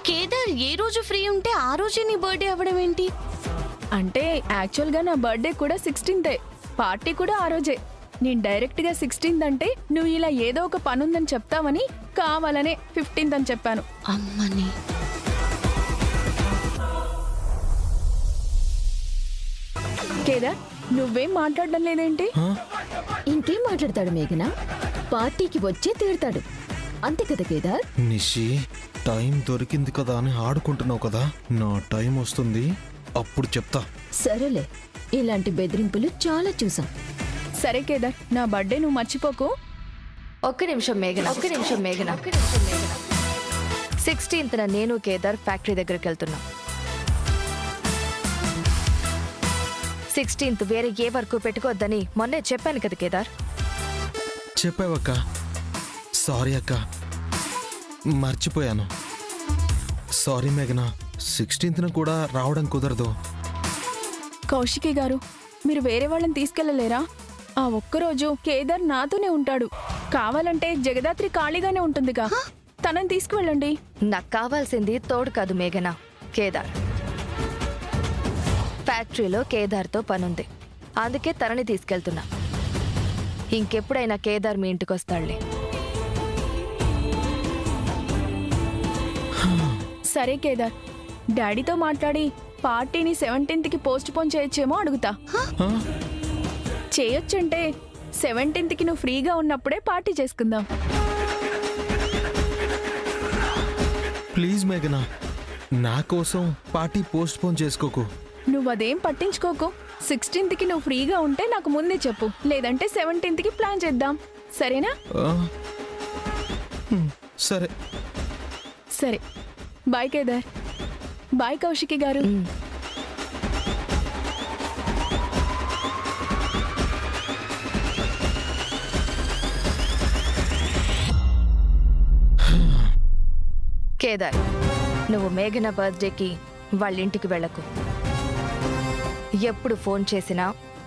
కేదార్ ఏ రోజు ఫ్రీ ఉంటే ఆ రోజే నీ బర్త్డే అవ్వడం ఏంటి? అంటే యాక్చువల్గా నా బర్త్డే కూడా 16th, పార్టీ కూడా ఆ రోజే. నేను డైరెక్ట్గా 16th అంటే నువ్వు ఇలా ఏదో ఒక పని ఉందని చెప్తావని కావాలనే 15th అని చెప్పాను. అమ్మని కేదార్, నువ్వేం మాట్లాడడం లేదేంటి? ఇంకేం మాట్లాడతాడు మేఘన? పార్టీకి వచ్చే తీరుతాడు, అంతే కదా కేదార్? నిషి, టైం దొరికింది కదా అని ఆడుకుంటున్నావు కదా. నా టైం వస్తుంది అప్పుడు చెప్తా. సరేలే, ఇలాంటి బెదిరింపులు చాలా చూసాం. సరే కేదార్, నా బర్త్డే నువ్వు మర్చిపోకు. ఒక్క నిమిషం మేఘన 16th నేను కేదార్ ఫ్యాక్టరీ దగ్గరికి వెళ్తున్నా. 16th వేరే ఏ వర్క్ పెట్టుకోవద్దని మొన్నే చెప్పాను కదా కేదార్. చెప్పావక్క. సారీ అక్క, మర్చిపోయాను. సారీ మేఘన, 16th కూడా రావడం కుదరదు. కౌశికి గారు, మీరు వేరే వాళ్ళని తీసుకెళ్లలేరా? ఆ ఒక్కరోజు కేదార్ నాతోనే ఉంటాడు. కావాలంటే జగదాత్రి ఖాళీగానే ఉంటుందిగా, తనని తీసుకువెళ్ళండి. నాకు కావాల్సింది తోడు కాదు మేఘన, కేదార్. ఫ్యాక్టరీలో కేదార్తో పనుంది, అందుకే తనని తీసుకెళ్తున్నా. ఇంకెప్పుడైనా కేదార్ మీ ఇంటికి వస్తాడులే. సరే కేదార్, డాడీతో మాట్లాడి పార్టీని 17th పోస్ట్ పోన్ చేయొచ్చేమో అడుగుతా. చేయొచ్చంటే 17th నువ్వు ఫ్రీగా ఉన్నప్పుడే పార్టీ చేసుకుందాం. ప్లీజ్ మేఘన, నా కోసం పార్టీ పోస్ట్ పోన్ చేసుకోకు. నువ్వదేం పట్టించుకోకు. 16th నువ్వు ఫ్రీగా ఉంటే నాకు ముందే చెప్పు, లేదంటే 17th ప్లాన్ చేద్దాం. సరేనా? సరే. సరే, బాయ్ కేదార్. బాయ్ కౌశికి గారు. కేదార్, నువ్వు మేఘన బర్త్డేకి వాళ్ళ ఇంటికి వెళ్ళకు. ఎప్పుడు ఫోన్ చేసినా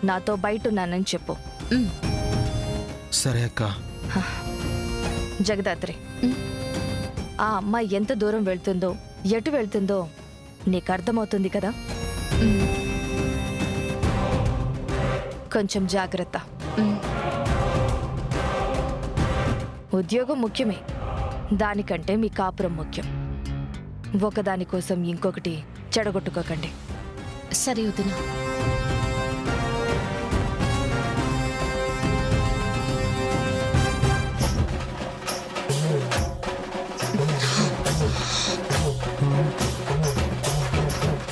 నాతో బయటున్నానని చెప్పు. సరే అక్క. జగదాత్రి, ఆ అమ్మాయి ఎంత దూరం వెళ్తుందో ఎటు వెళ్తుందో నీకు అర్థమవుతుంది కదా. కొంచెం జాగ్రత్త. ఉద్యోగం ముఖ్యమే, దానికంటే మీ కాపురం ముఖ్యం. ఒకదాని కోసం ఇంకొకటి చెడగొట్టుకోకండి. సరే వదినా.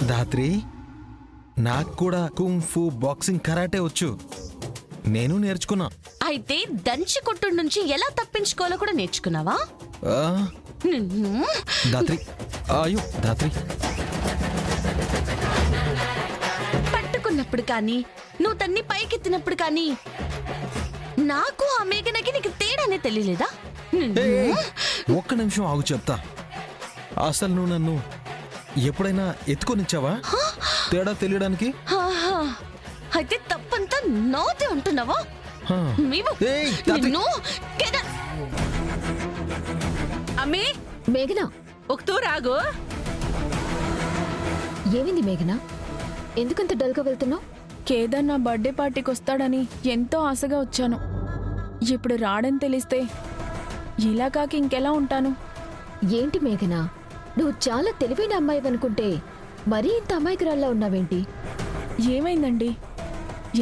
దాత్రి, నాకు కూడా కుంఫు, బాక్సింగ్, కరాటే వచ్చు. నేను నేర్చుకున్నా. అయితే దంచి కొట్టుడు నుంచి ఎలా తప్పించుకోవాలో కూడా నేర్చుకున్నావా? ఆ, నిన్ను దాత్రి, అయ్యో దాత్రి. పట్టుకున్నప్పుడు కానీ, నువ్వు తన్ని పైకెత్తినప్పుడు కానీ నాకు ఆ మేఘనకి నీకు తేడానే తెలియలేదా? ఒక్క నిమిషం ఆగు, చెప్తా. అసలు నువ్వు నన్ను ఎప్పుడైనా ఎత్తుకొనిచ్చావా తేడా తెలియడానికి? అయితే తప్పంతా నోతే ఉంటున్నావా? అమ్మే, మేఘన, ఒక తూరాగు. ఏమైంది మేఘన? ఎందుకంత డల్గా వెళ్తున్నావు? కేదార్ నా బర్త్డే పార్టీకి వస్తాడని ఎంతో ఆశగా వచ్చాను. ఇప్పుడు రాడని తెలిస్తే ఇలా కాకి ఇంకెలా ఉంటాను? ఏంటి మేఘన, నువ్వు చాలా తెలివైన అమ్మాయి అనుకుంటే మరీ ఇంత అమాయకురాల్లా ఉన్నావేంటి? ఏమైందండి,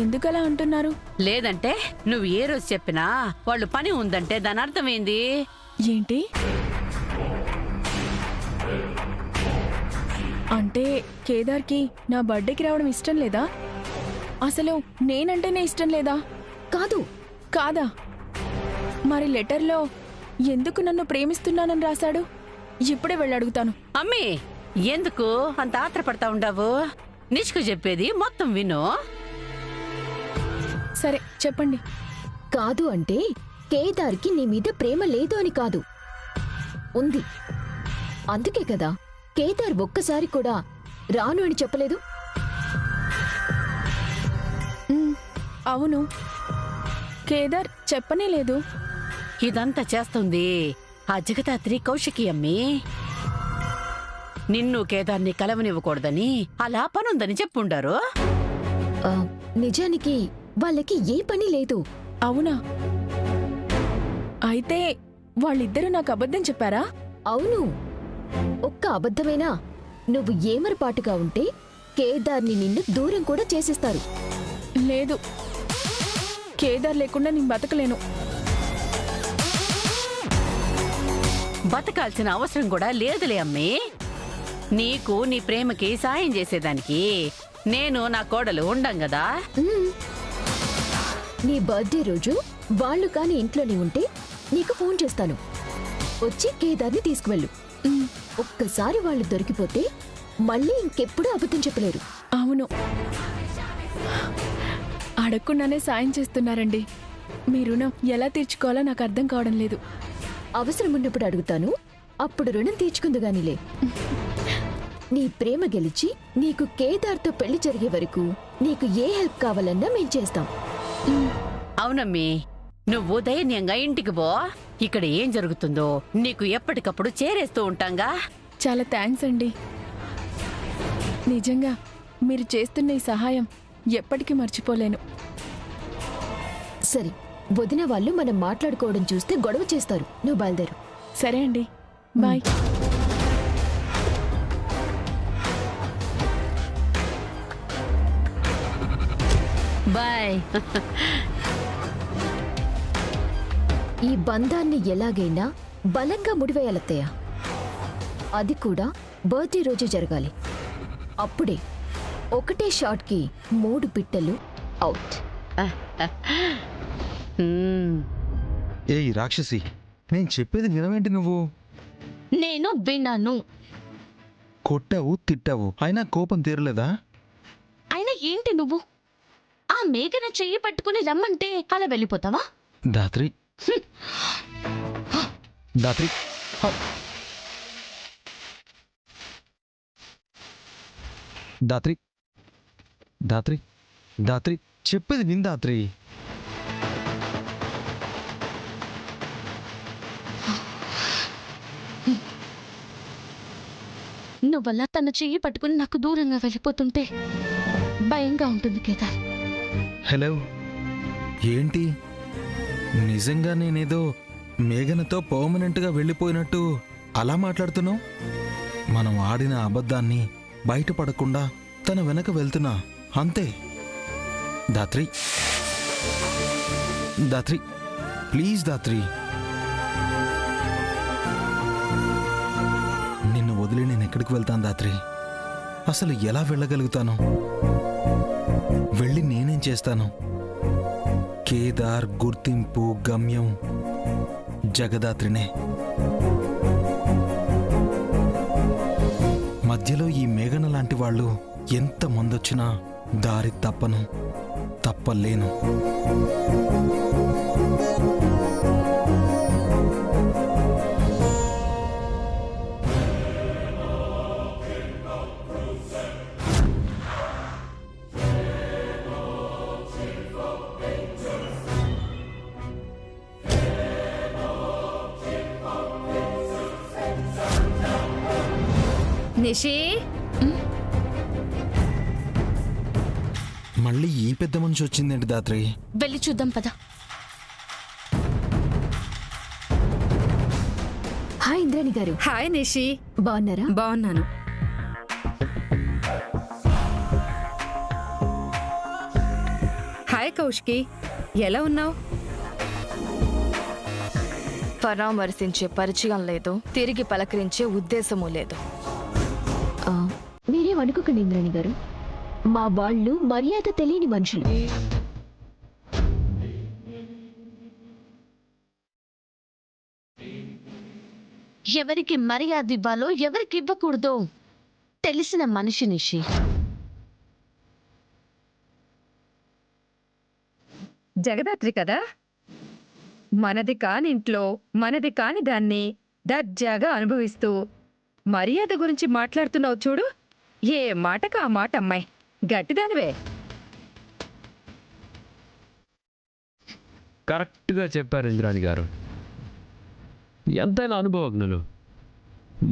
ఎందుకలా అంటున్నారు? లేదంటే నువ్వు ఏ రోజు చెప్పినా వాళ్ళు పని ఉందంటే దాని అర్థం ఏంది? ఏంటి అంటే కేదార్కి నా బర్త్డేకి రావడం ఇష్టం లేదా? అసలు నేనంటేనే ఇష్టం లేదా? కాదు. కాదా? మరి లెటర్లో ఎందుకు నన్ను ప్రేమిస్తున్నానని రాశాడు? ఇప్పుడే వెళ్ళి అడుగుతాను. అమ్మి, ఎందుకు అంత ఆత్రపడతా ఉండవు? నిష్కు చెప్పేది మొత్తం విను. సరే చెప్పండి. కాదు అంటే కేదార్కి నీ మీద ప్రేమ లేదు అని కాదు, ఉంది. అందుకే కదా కేదార్ ఒక్కసారి కూడా రాను అని చెప్పలేదు. అవును, కేదార్ చెప్పనే లేదు. ఇదంతా చేస్తుంది ఆ జగదాత్రి కౌశికి అమ్మి. నిన్ను కేదార్ని కలవనివ్వకూడదని అలా పనుందని చెప్పుండారు. ఆ, నిజానికి వాళ్ళకి ఏ పని లేదు. అవునా? అయితే వాళ్ళిద్దరూ నాకు అబద్ధం చెప్పారా? అవును, ఒక్క అబద్ధమేనా? నువ్వు ఏమరపాటుగా ఉంటే కేదార్ని నిన్ను దూరం కూడా చేసేస్తారు. లేదు, కేదార్ లేకుండా నేను బతకలేను. బతకాల్సిన అవసరం కూడా లేదులే అమ్మే. నీకు నీ ప్రేమకి సాయం చేసేదానికి నేను నా కోడలు ఉండం కదా. నీ బర్త్డే రోజు వాళ్ళు కాని ఇంట్లోనే ఉంటే నీకు ఫోన్ చేస్తాను. వచ్చి కేదార్ని తీసుకువెళ్ళు. ఒక్కసారి వాళ్ళు దొరికిపోతే మళ్ళీ ఇంకెప్పుడు అబద్ధం చెప్పలేరు. అవును, అడగకుండానే సాయం చేస్తున్నారండి. మీ రుణం ఎలా తీర్చుకోవాలో నాకు అర్థం కావడం లేదు. అవసరం ఉన్నప్పుడు అడుగుతాను, అప్పుడు రుణం తీర్చుకుందుగానిలే. నీ ప్రేమ గెలిచి నీకు కేదార్తో పెళ్లి జరిగే వరకు నీకు ఏ హెల్ప్ కావాలన్నా మేం చేస్తాం. అవునమ్మి, నువ్వు ధైర్యంగా ఇంటికి పో. ఇక్కడ ఏం జరుగుతుందో నీకు ఎప్పటికప్పుడు చేరేస్తూ ఉంటాంగా. చాలా థ్యాంక్స్ అండి. నిజంగా మీరు చేస్తున్న ఈ సహాయం ఎప్పటికీ మర్చిపోలేను. సరే, వదిన వాళ్ళు మనం మాట్లాడుకోవడం చూస్తే గొడవ చేస్తారు. నువ్వు బయలుదేరు. సరే అండి, బాయ్. బాయ్. ఈ బంధాన్ని ఎలాగైనా బలంగా ముడివేయాలత్తయ్య. అది కూడా బర్త్డే రోజు జరగాలి. అప్పుడే ఒకటే షాట్కి 3 పిట్టలు అవుట్. ఏయ్ రాక్షసి, నేను చెప్పేది వినవేంటి నువ్వు? నేను విన్నాను. కొట్టావు, తిట్టావు, అయినా కోపం తీరలేదా? అయినా ఏంటి నువ్వు? ఆ మేఘన చెయ్యి పట్టుకుని రమ్మంటే అలా వెళ్ళిపోతావా? దాత్రి, దాత్రి, హ. దాత్రి, దాత్రి, దాత్రి, చెప్పేది విన్ దాత్రి. నువ్వల్ల తన చెయ్యి పట్టుకుని నాకు దూరంగా వెళ్ళిపోతుంటే భయంగా ఉంటుంది కేదార్. హలో, ఏంటి నిజంగా నేనేదో మేఘనతో పర్మనెంట్గా వెళ్ళిపోయినట్టు అలా మాట్లాడుతున్నావు? మనం ఆడిన అబద్ధాన్ని బయటపడకుండా తన వెనక వెళ్తున్నా అంతే. దాత్రి, దాత్రి, ప్లీజ్ దాత్రి, నిన్ను వదిలి నేను ఎక్కడికి వెళ్తాను దాత్రి? అసలు ఎలా వెళ్ళగలుగుతాను? వెళ్ళి నేనేం చేస్తాను? కేదార్ గుర్తింపు గమ్యం జగదాత్రినే. మధ్యలో ఈ మేఘన లాంటి వాళ్ళు ఎంత మందొచ్చినా దారి తప్పను, తప్పలేను. నిషి, మళ్ళీ ఈ పెద్ద మనిషి వచ్చిందేంటి దాత్రి? వెళ్ళి చూద్దాం పద. హాయ్ ఇంద్రాణి గారు. హాయ్ నిషి. బాగున్నారా? బాగున్నాను. హాయ్ కౌశికి, ఎలా ఉన్నావు? పరామర్శించే పరిచయం లేదు, తిరిగి పలకరించే ఉద్దేశమూ లేదు. మీరేం అనుకోకండి ఇంద్రాణి గారు, మా వాళ్ళు మర్యాద తెలియని మనుషులు. ఎవరికి మర్యాద ఇవ్వాలో ఎవరికి ఇవ్వకూడదో తెలిసిన మనిషి నిషి. జగదాత్రి కదా, మనది కాని ఇంట్లో మనది కాని దాన్ని దర్జాగా అనుభవిస్తూ మర్యాద గురించి మాట్లాడుతున్నావు చూడు. ఏ మాటకు ఆ మాట అమ్మాయి, గట్టిదానివే. కరెక్ట్గా చెప్పారు ఇంద్రాణి గారు. ఎంతైనా అనుభవజ్ఞులు.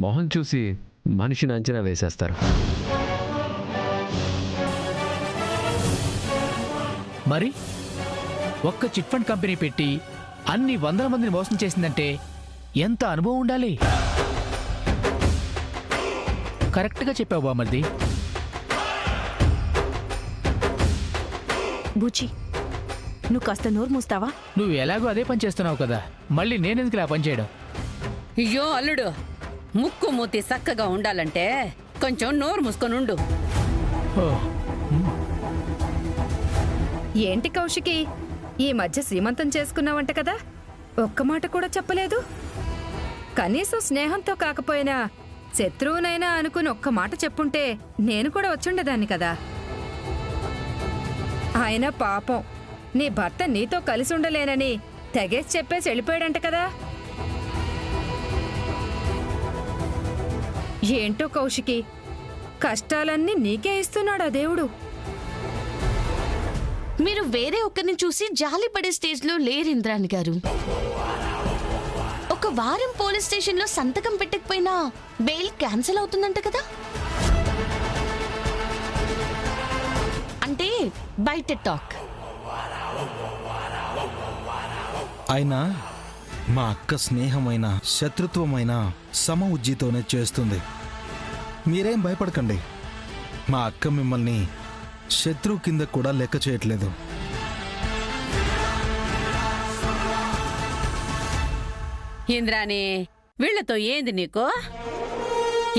మొహం చూసి మనిషిని అంచనా వేసేస్తారు. మరి ఒక్క చిట్ ఫండ్ కంపెనీ పెట్టి అన్ని వందల మందిని మోసం చేసిందంటే ఎంత అనుభవం ఉండాలి? కరెక్ట్గా చెప్పావు బామర్ది. బూచి, నువ్వు కాస్త నోరు మూస్తావా? నువ్వు ఎలాగో అదే పని చేస్తున్నావు కదా, మళ్ళీ నేనెందుకు ఆ పని చేయడం? అయ్యో అల్లుడు, ముక్కు మూతి చక్కగా ఉండాలంటే కొంచెం నోరు మూసుకొని ఉండు. ఓ, ఏంటి కౌశికి, ఈ మధ్య శ్రీమంతం చేసుకున్నావంట కదా, ఒక్క మాట కూడా చెప్పలేదు. కనీసం స్నేహంతో కాకపోయినా శత్రువునైనా అనుకుని ఒక్క మాట చెప్పుంటే నేను కూడా వచ్చుండేదాన్ని కదా. ఆయన పాపం నీ భర్త నీతో కలిసి ఉండలేనని తెగేసి చెప్పేసి వెళ్ళిపోయాడంట కదా. ఏంటో కౌశికి, కష్టాలన్నీ నీకే ఇస్తున్నాడా దేవుడు? మీరు వేరే ఒక్కరిని చూసి జాలి పడే స్టేజ్లో లేరు ఇంద్రాణి గారు. ఒక వారం పోలీస్ స్టేషన్లో సంతకం పెట్టకపోయినా బెయిల్ క్యాన్సిల్ అవుతుందంట కదా. అంటే బయట టాక్. అయినా మా అక్క స్నేహమైన శత్రుత్వమైన సమ ఉజ్జీతోనే చేస్తుంది. మీరేం భయపడకండి, మా అక్క మిమ్మల్ని శత్రువు కింద కూడా లెక్క చేయట్లేదు. ఇంద్రాణి, వీళ్లతో ఏంది నీకు?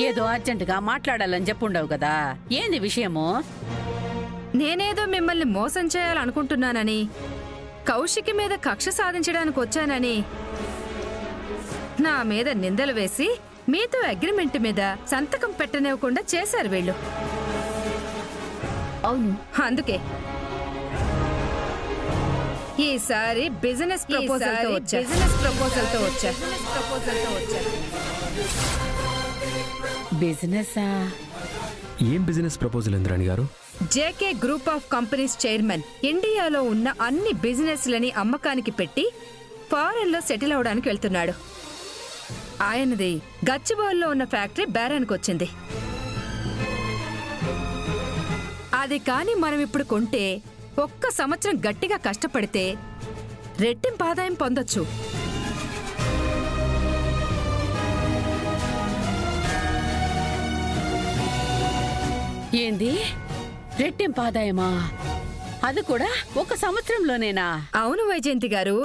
ఏదో అర్జెంటుగా మాట్లాడాలని చెప్పుండవు కదా, ఏంది విషయము? నేనేదో మిమ్మల్ని మోసం చేయాలనుకుంటున్నానని, కౌశికి మీద కక్ష సాధించడానికి వచ్చానని నా మీద నిందలు వేసి మీతో అగ్రిమెంట్ మీద సంతకం పెట్టనివ్వకుండా చేశారు వీళ్ళు. అవును, అందుకే ఈసారి బిజినెస్ ప్రపోజల్తో వచ్చా. బిజినెసా? ఏం బిజినెస్ ప్రపోజల్ ఇంద్రాణి గారు? JK group of companies chairman ఇండియాలో ఉన్న అన్ని బిజినెస్లని అమ్మకానికి పెట్టి ఫారెన్ లో సెటిల్ అవడానికి వెళ్తున్నాడు. ఆయనది గచ్చిబౌలిలో ఉన్న ఫ్యాక్టరీ బేరానికి వచ్చింది. అది కాని మనం ఇప్పుడు కొంటే, ఒక్క సంవత్సరం గట్టిగా కష్టపడితే రెట్టింపు ఆదాయం పొందొచ్చు. ఏంది రెట్టింపు ఆదాయమా? అది కూడా ఒక సంవత్సరంలోనేనా? అవును వైజయంతి గారు.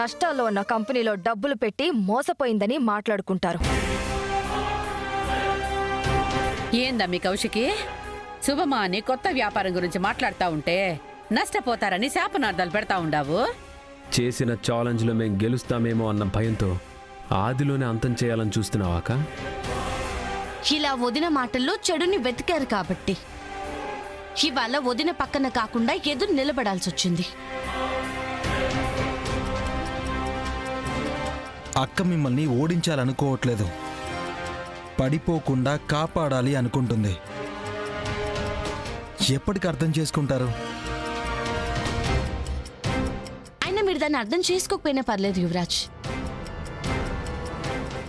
కష్టాల్లో ఉన్న కంపెనీలో డబ్బులు పెట్టి మోసపోయిందని మాట్లాడుకుంటారు. ఏందమ్మి కౌశికి, శుభమా అని కొత్త వ్యాపారం గురించి మాట్లాడుతా ఉంటే నష్టపోతారని శాపనార్థాలు పెడతా ఉండావు. చేసిన ఛాలెంజ్లో మేం గెలుస్తామేమో అన్న భయంతో ఆదిలోనే అంతం చేయాలని చూస్తున్నావాక? ఇలా వదిన మాటల్లో చెడుని వెతికారు కాబట్టి ఇవాళ వదిన పక్కన కాకుండా ఎదురు నిలబడాల్సి వచ్చింది. అక్క మిమ్మల్ని ఓడించాలనుకోవట్లేదు, పడిపోకుండా కాపాడాలి అనుకుంటుంది. ఎప్పటికి అర్థం చేసుకుంటారు? అయినా మీరు దాన్ని అర్థం చేసుకోకపోయినా పర్లేదు యువరాజ్,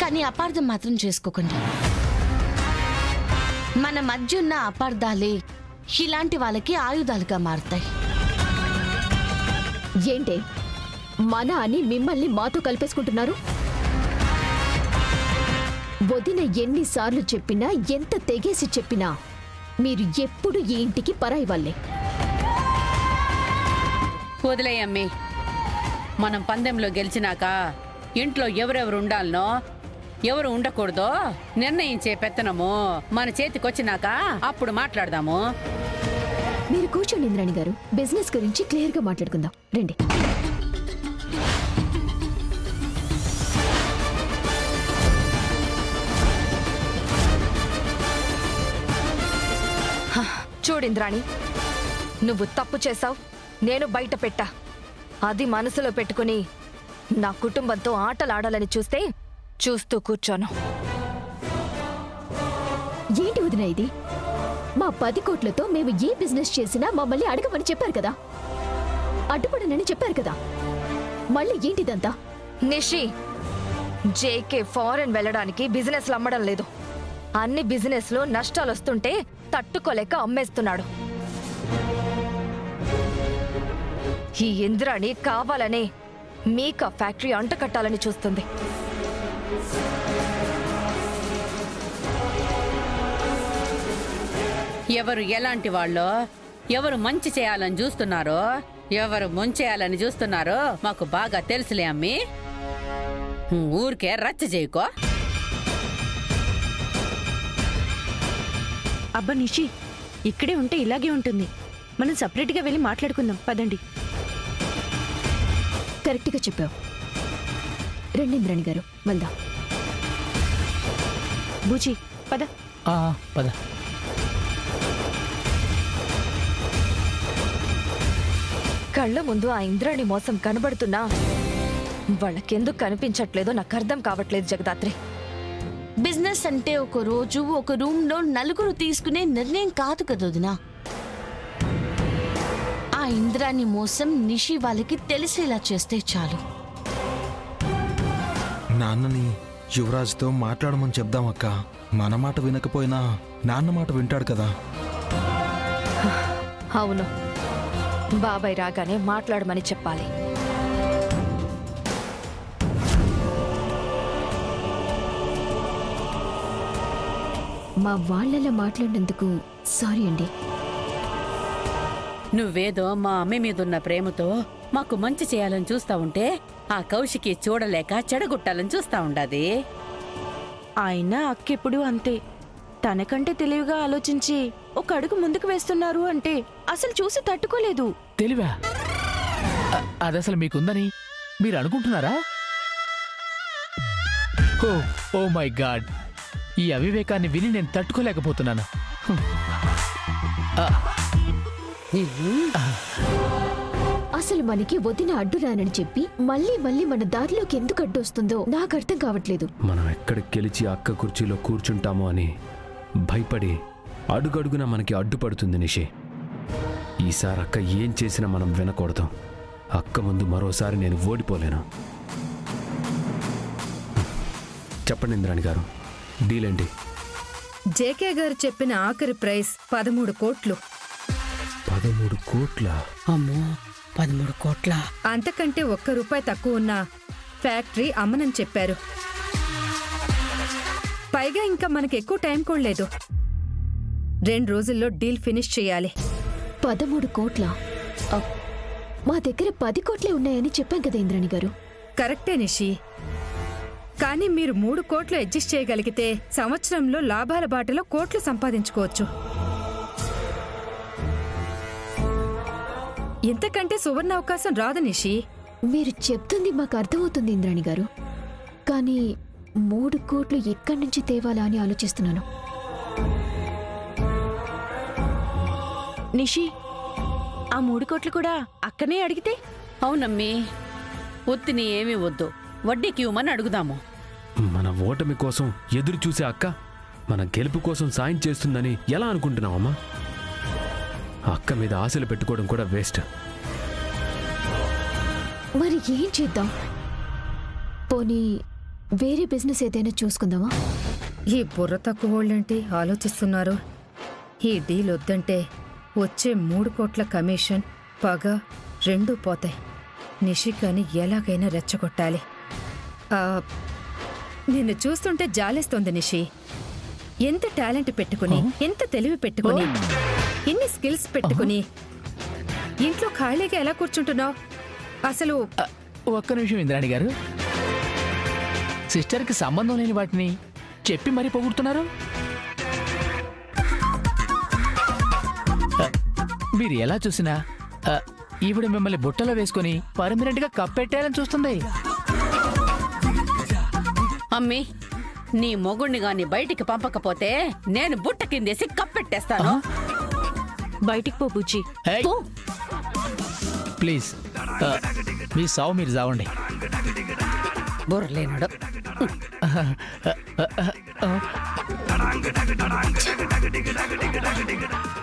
కానీ అపార్థం మాత్రం చేసుకోకండి. మన మధ్య ఉన్న అపార్థాలే ఇలాంటి వాళ్ళకి ఆయుధాలుగా మారుతాయి. ఏంటే మన అని మిమ్మల్ని మాతో కలిపేసుకుంటున్నారు? వదిన ఎన్నిసార్లు చెప్పినా, ఎంత తెగేసి చెప్పినా మీరు ఎప్పుడు ఈ ఇంటికి పరాయి వాళ్ళే. వదిలేయమ్మి, మనం పందెంలో గెలిచినాక ఇంట్లో ఎవరెవరు ఉండాలనో ఎవరు ఉండకూడదో నిర్ణయించే పెత్తనము మన చేతికొచ్చినాక అప్పుడు మాట్లాడదాము. మీరు కూర్చోండి ఇంద్రాణి గారు, బిజినెస్ గురించి క్లియర్ గా మాట్లాడుకుందాం రండి. చూడింద్రాణి, నువ్వు తప్పు చేశావు, నేను బయట పెట్టా. అది మనసులో పెట్టుకుని నా కుటుంబంతో ఆటలాడాలని చూస్తూ కూర్చోను. ఏంటి వదిన ఇది? మా 10 కోట్లతో మేము ఏ బిజినెస్ చేసినా మమ్మల్ని అడగమని చెప్పారు కదా, అడ్డుపడనని చెప్పారు కదా, మళ్ళీ ఏంటిదంతా? నిషి, జేకే ఫారెన్ వెళ్ళడానికి బిజినెస్లు అమ్మడం లేదు. అన్ని బిజినెస్లు నష్టాలు వస్తుంటే తట్టుకోలేక అమ్మేస్తున్నాడు. ఈ ఇంద్రాణి కావాలనే మీకా ఫ్యాక్టరీ అంటకట్టాలని చూస్తుంది. ఎవరు ఎలాంటి వాళ్ళో, ఎవరు మంచి చేయాలని చూస్తున్నారో, ఎవరు ముంచేయాలని చూస్తున్నారో మాకు బాగా తెలుసులే అమ్మి. ఊరికే రచ్చ చేయకో. అబ్బా నిషి, ఇక్కడే ఉంటే ఇలాగే ఉంటుంది. మనం సపరేట్గా వెళ్ళి మాట్లాడుకుందాం పదండి. కరెక్ట్ గా చెప్పావు. రండి ఇంద్రాణి గారు, వెళ్దాం. బూచి పద. పద. కళ్ళ ముందు ఆ ఇంద్రాణి మోసం కనబడుతున్నా వాళ్ళకెందుకు కనిపించట్లేదో నాకు అర్థం కావట్లేదు జగదాత్రి. బిజినెస్ అంటే ఒక రోజు ఒక రూమ్ లో నలుగురు తీసుకునే నిర్ణయం కాదు కదా వదినా. ఆ ఇంద్రాని మోసం నిషి వాళ్ళకి తెలిసేలా చేస్తే చాలు. నాన్నని యువరాజ్తో మాట్లాడమని చెప్దామక్క. మన మాట వినకపోయినా నాన్న మాట వింటాడు కదా. అవును, బాబాయ్ రాగానే మాట్లాడమని చెప్పాలి. మా వాళ్ళలా మాట్లాడినందుకు సారీ అండి. నువ్వేదో మా అమ్మ మీదున్న ప్రేమతో మాకు మంచి చేయాలని చూస్తా ఉంటే ఆ కౌశికి చూడలేక చెడగొట్టాలని చూస్తా ఉండాది. ఆయన అక్కెప్పుడు అంతే. తనకంటే తెలివిగా ఆలోచించి ఒక అడుగు ముందుకు వేస్తున్నారు అంటే అసలు చూసి తట్టుకోలేదు. తెలివా? అదసలు మీకుందని మీరు అనుకుంటున్నారా? ఓ మై గాడ్, ఈ అవివేకాన్ని విని నేను తట్టుకోలేకపోతున్నాను. అసలు మనకి వదిన అడ్డురానని చెప్పి మళ్ళీ మళ్ళీ మన దారిలోకి ఎందుకు అడ్డొస్తుందో నాకు అర్థం కావట్లేదు. మనం ఎక్కడికి గెలిచి అక్క కుర్చీలో కూర్చుంటామో అని భయపడి అడుగడుగున మనకి అడ్డుపడుతుంది నిషి. ఈసారి అక్క ఏం చేసినా మనం వినకూడదు. అక్క ముందు మరోసారి నేను ఓడిపోలేను. చెప్పండి ఇంద్రాణి గారు, డీల్ ఏంటి? జేకే గారు చెప్పిన ఆఖరి ప్రైస్ 13 కోట్లు. 13 కోట్ల? అమ్మో, 13 కోట్ల? అంతకంటే ₹1 తక్కువ ఉన్న ఫ్యాక్టరీ అమ్మనని చెప్పారు. పైగా ఇంకా మనకి ఎక్కువ టైం కూడా లేదు. 2 రోజుల్లో డీల్ ఫినిష్ చేయాలి. 13 కోట్ల? మా దగ్గర 10 కోట్లే ఉన్నాయని చెప్పాం కదా ఇంద్రాణి గారు. కరెక్టే నిషి, కానీ మీరు 3 కోట్లు అడ్జస్ట్ చేయగలిగితే సంవత్సరంలో లాభాల బాటలో కోట్లు సంపాదించుకోవచ్చు. ఇంతకంటే సువర్ణ అవకాశం రాదు నిషి. మీరు చెప్తుంది మాకు అర్థమవుతుంది ఇంద్రాణి గారు, కానీ 3 కోట్లు ఎక్కడి నుంచి తేవాలా అని ఆలోచిస్తున్నాను. నిషి, ఆ 3 కోట్లు కూడా అక్కనే అడిగితే? అవునమ్మీ, ఒత్తిని ఏమీ వద్దు, వడ్డీకి ఇవ్వమని అడుగుదాము. మన ఓటమి కోసం ఎదురు చూసే అక్క మన గెలుపు కోసం సాయం చేస్తుందని ఎలా అనుకుంటున్నావమ్మా? అక్క మీద ఆశలు పెట్టుకోవడం కూడా వేస్ట్. మరి ఏం చేద్దాం? పోనీ వేరే బిజినెస్ ఏదైనా చూసుకుందామా? ఈ బుర్ర తక్కువ వాళ్ళంటే ఆలోచిస్తున్నారు. ఈ డీల్ వద్దంటే వచ్చే 3 కోట్ల కమిషన్, పగ 2 పోతాయి. నిషికాని ఎలాగైనా రెచ్చగొట్టాలి. నిన్ను చూస్తుంటే జాలేస్తోంది నిషి. ఎంత టాలెంట్ పెట్టుకుని, ఎంత తెలివి పెట్టుకుని, ఎన్ని స్కిల్స్ పెట్టుకుని ఇంట్లో ఖాళీగా ఎలా కూర్చుంటున్నావు? అసలు ఒక్క నిమిషం ఇంద్రాణి గారు, సిస్టర్కి సంబంధం లేని వాటిని చెప్పి మరీ పొగుడుతున్నారు. మీరు ఎలా చూసినా ఈవిడ మిమ్మల్ని బుట్టలో వేసుకుని పర్మనెంట్ గా కప్పెట్టాలని చూస్తుంది. అమ్మి, నీ మొగుణ్ణి గాని బయటికి పంపకపోతే నేను బుట్ట కిందేసి కప్పెట్టేస్తాను. బయటికి పో బుజ్జి. ఏయ్, ప్లీజ్ మీ సావు మీరు చావండి. బుర్రలేనాడు.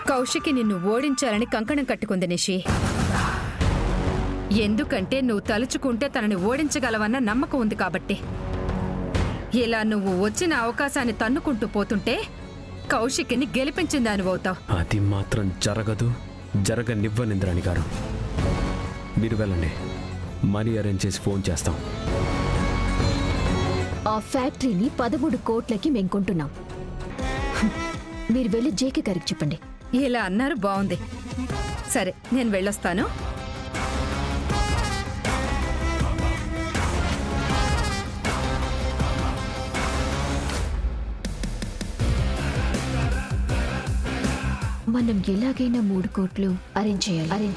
కౌశికి నిన్ను ఓడించాలని కంకణం కట్టుకుంది నిషి. ఎందుకంటే నువ్వు తలుచుకుంటే తనని ఓడించగలవన్న నమ్మకం ఉంది కాబట్టి. ఇలా నువ్వు వచ్చిన అవకాశాన్ని తన్నుకుంటూ పోతుంటే కౌశికిని గెలిపించింది అనుభవుతావు. అది మాత్రం జరగదు, జరగనివ్వను ఇంద్రాణి గారు. మీరు వెళ్ళండి, మనీ అరేంజ్ చేసి ఫోన్ చేస్తాం. ఆ ఫ్యాక్టరీని 13 కోట్లకి మేం కొంటున్నాం. మీరు వెళ్ళి జేకే గారికి చెప్పండి. ఇలా అన్నారు, బాగుంది. సరే, నేను వెళ్ళొస్తాను. మనం ఎలాగైనా 3 కోట్లు అరేంజ్ చేయాలి.